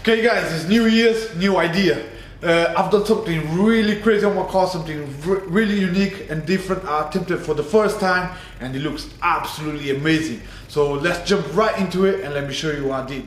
Okay guys, it's New Year's, new idea. I've done something really crazy on my car, something really unique and different. I attempted for the first time and it looks absolutely amazing. So let's jump right into it and let me show you what I did.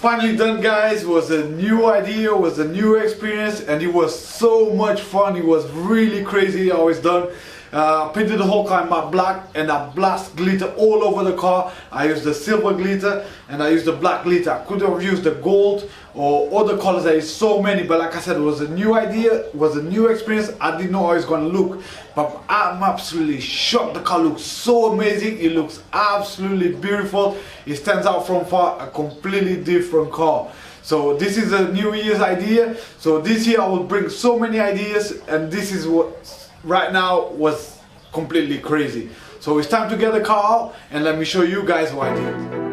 Finally done guys. Was a new idea, was a new experience, and it was so much fun. It was really crazy how it's done. Painted the whole car in matte black and I blast glitter all over the car. I used the silver glitter and I used the black glitter. I could have used the gold or other colors. There is so many, but like I said, it was a new idea, it was a new experience. I didn't know how it's gonna look, but I'm absolutely shocked. The car looks so amazing. It looks absolutely beautiful. It stands out from far, a completely different car. So this is a New Year's idea. So this year I will bring so many ideas, and this is what right now was completely crazy. So it's time to get the car out and let me show you guys what I did.